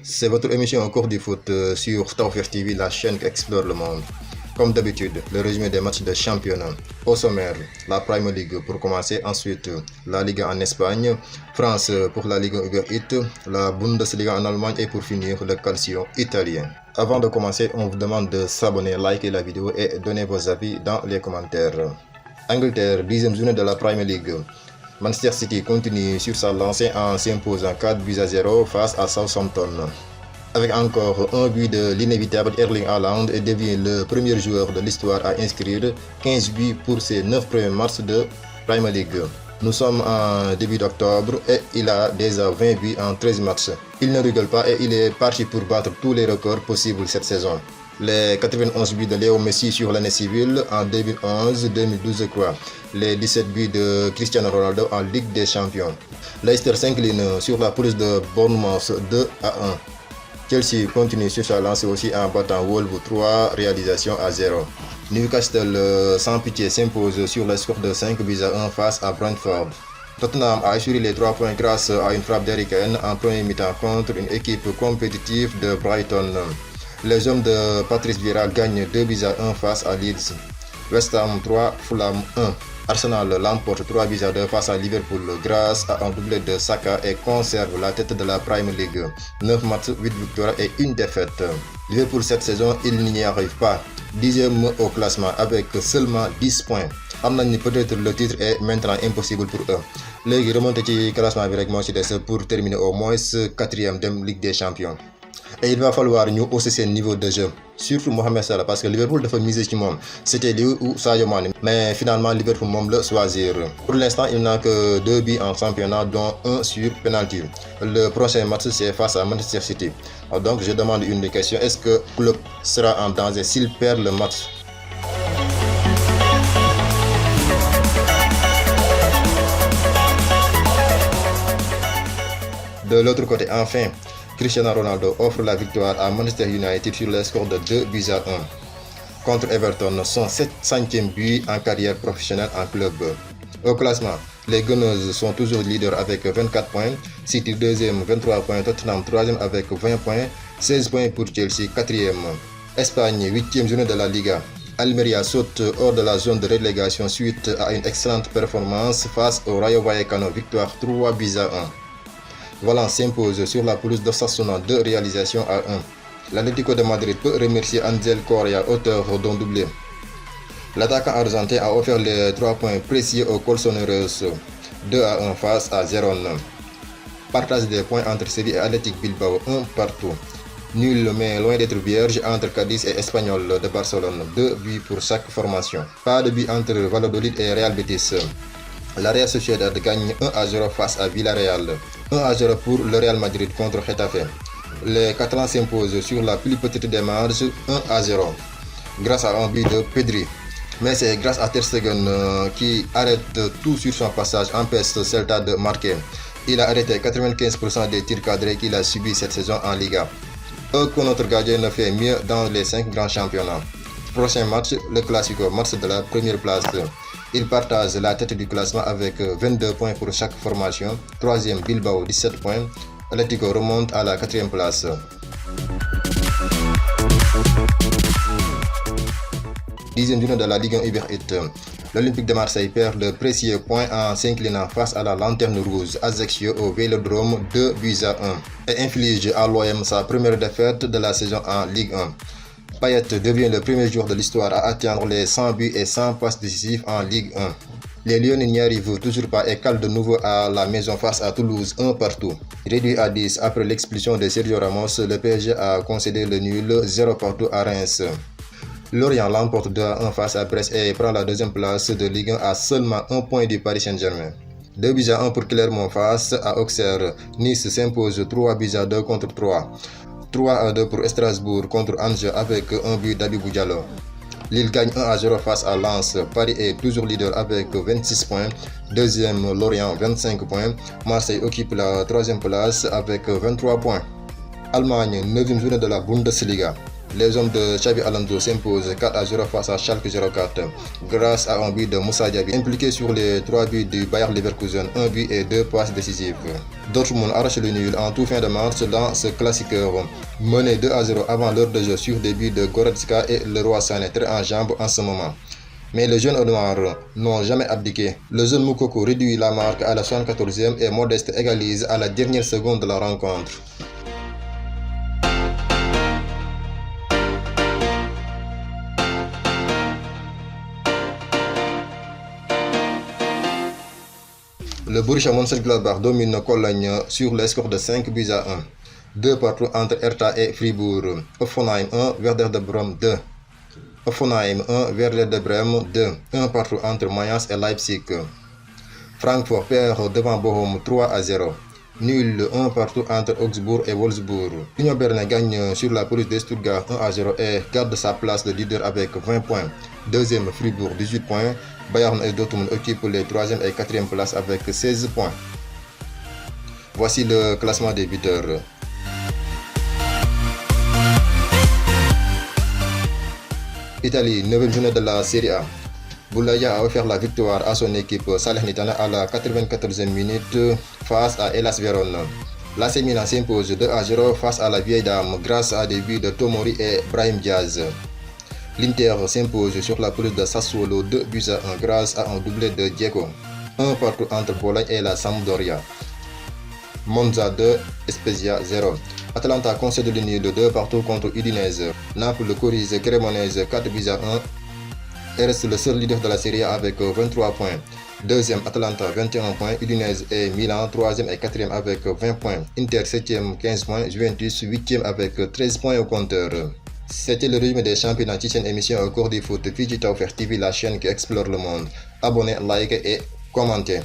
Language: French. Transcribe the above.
C'est votre émission au cours du foot sur Tawfekh TV, la chaîne qui explore le monde. Comme d'habitude, le résumé des matchs de championnat. Au sommaire, la Premier League pour commencer, ensuite la Liga en Espagne, France pour la Ligue Uber Eats, la Bundesliga en Allemagne et pour finir le Calcio italien. Avant de commencer, on vous demande de s'abonner, liker la vidéo et donner vos avis dans les commentaires. Angleterre, 10e journée de la Premier League. Manchester City continue sur sa lancée en s'imposant 4-0 face à Southampton. Avec encore un but de l'inévitable Erling Haaland et devient le premier joueur de l'histoire à inscrire 15 buts pour ses 9 premiers matchs de Premier League. Nous sommes en début d'octobre et il a déjà 20 buts en 13 matchs. Il ne rigole pas et il est parti pour battre tous les records possibles cette saison. Les 91 buts de Léo Messi sur l'année civile en 2011-2012 je crois. Les 17 buts de Cristiano Ronaldo en Ligue des Champions. Leicester s'incline sur la pelouse de Bournemouth 2-1. Chelsea continue sur sa lancée aussi en battant Wolves 3 réalisations à 0. Newcastle sans pitié s'impose sur le score de 5-1 face à Brentford. Tottenham a assuré les 3 points grâce à une frappe d'Harry Kane en premier mi-temps contre une équipe compétitive de Brighton. Les hommes de Patrice Vieira gagnent 2-1 face à Leeds. West Ham 3, Fulham 1. Arsenal l'emporte 3-2 face à Liverpool grâce à un doublé de Saka et conserve la tête de la Premier League. 9 matchs, 8 victoires et 1 défaite. Liverpool cette saison, il n'y arrive pas. 10e au classement avec seulement 10 points. Peut-être le titre est maintenant impossible pour eux. Les remontent au classement avec moi pour terminer au moins 4e de Ligue des Champions. Et il va falloir nous hausser ce niveau de jeu. Surtout Mohamed Salah parce que Liverpool dafa miser ci moom. C'était lui ou Sadio Mané. Mais finalement Liverpool moom la choisir. Pour l'instant il n'a que 2 buts en championnat dont 1 sur penalty. Le prochain match c'est face à Manchester City. Donc je demande une question, est-ce que le club sera en danger s'il perd le match? De l'autre côté, enfin, Cristiano Ronaldo offre la victoire à Manchester United sur le score de 2-1 contre Everton, son 700e but en carrière professionnelle en club. Au classement, les Gunners sont toujours leaders avec 24 points, City 2e 23 points, Tottenham 3e avec 20 points, 16 points pour Chelsea 4e. Espagne, 8e journée de la Liga. Almeria saute hors de la zone de relégation suite à une excellente performance face au Rayo Vallecano, victoire 3-1. Valence s'impose sur la pelouse d'Osasuna 2 réalisations à 1. L'Atlético de Madrid peut remercier Angel Correa, auteur d'un doublé. L'attaquant argentin a offert les 3 points précieux aux Colchoneros 2-1 face à Girona. Partage des points entre Séville et Athletic Bilbao 1 partout. Nul mais loin d'être vierge entre Cadiz et Espanyol de Barcelone, 2 buts pour chaque formation. Pas de but entre Valladolid et Real Betis. La Real Sociedad gagne 1-0 face à Villarreal. 1-0 pour le Real Madrid contre Getafe. Les Catalans s'imposent sur la plus petite des marges 1-0 grâce à un but de Pedri. Mais c'est grâce à Ter Stegen qui arrête tout sur son passage, empêche Celta de marquer. Il a arrêté 95% des tirs cadrés qu'il a subis cette saison en Liga. Aucun autre gardien ne fait mieux dans les 5 grands championnats. Prochain match, le Classico, match de la première place. Il partage la tête du classement avec 22 points pour chaque formation. 3e Bilbao 17 points. Atlético remonte à la 4e place. 10e journée de la Ligue 1 Uber Eats. L'Olympique de Marseille perd de précieux points en s'inclinant face à la Lanterne Rouge Ajaccio au Vélodrome 2-1 et inflige à l'OM sa première défaite de la saison en Ligue 1. Payet devient le premier joueur de l'histoire à atteindre les 100 buts et 100 passes décisives en Ligue 1. Les Lyonnais n'y arrivent toujours pas et calent de nouveau à la maison face à Toulouse 1 partout. Réduit à 10 après l'expulsion de Sergio Ramos, le PSG a concédé le nul 0 partout à Reims. Lorient l'emporte 2-1 face à Brest et prend la 2e place de Ligue 1 à seulement 1 point du Paris Saint-Germain. 2-1 pour Clermont face à Auxerre. Nice s'impose 3-2 contre 3. 3-2 pour Strasbourg contre Angers avec un but d'Abibou Diallo. Lille gagne 1-0 face à Lens. Paris est toujours leader avec 26 points. 2e Lorient 25 points. Marseille occupe la 3e place avec 23 points. Allemagne, 9e journée de la Bundesliga. Les hommes de Xabi Alonso s'imposent 4-0 face à Schalke 04 grâce à un but de Moussa Diaby, impliqué sur les 3 buts du Bayer Leverkusen, 1 but et 2 passes décisives. Dortmund arrache le nul en toute fin de match dans ce classiqueur, mené 2-0 avant l'heure de jeu sur des buts de Goretzka et Leroy Sané, très en jambes en ce moment. Mais les jeunes noirs n'ont jamais abdiqué. Le jeune Moukoko réduit la marque à la 74e et Modeste égalise à la dernière seconde de la rencontre. Le Borussia Mönchengladbach domine Cologne sur les scores de 5 buts à 1. 2 partout entre Hertha et Fribourg. Hoffenheim 1, Werder de Brême 2. Hoffenheim 1, Werder de Brême 2. 1 partout entre Mayence et Leipzig. Francfort perd devant Bochum 3-0. Nul 1 partout entre Augsbourg et Wolfsburg. Union Berlin gagne sur la pelouse de Stuttgart 1-0 et garde sa place de leader avec 20 points. Deuxième Fribourg 18 points. Bayern et Dortmund occupent les 3e et 4e places avec 16 points. Voici le classement des buteurs. Italie, 9e journée de la Serie A. Boulaya a offert la victoire à son équipe Salernitana à la 94e minute face à Hellas Vérone. L'AC Milan s'impose 2-0 face à la Vieille Dame grâce à des buts de Tomori et Brahim Diaz. L'Inter s'impose sur la pelouse de Sassuolo 2 buts à 1 grâce à un doublé de Dzeko. 1 partout entre Bologne et la Sampdoria. Monza 2, Spezia 0. Atalanta concède le nul 2 partout contre Udinese. Naples corrige Cremonese 4 buts à 1 et reste le seul leader de la Serie A avec 23 points. Deuxième Atalanta 21 points, Udinese et Milan 3e et 4e avec 20 points. Inter 7e 15 points, Juventus 8e avec 13 points au compteur. C'était le résumé des championnats ci seen émission au cours du foot fii ci Tawfekh TV, la chaîne qui explore le monde. Abonnez, likez et commentez.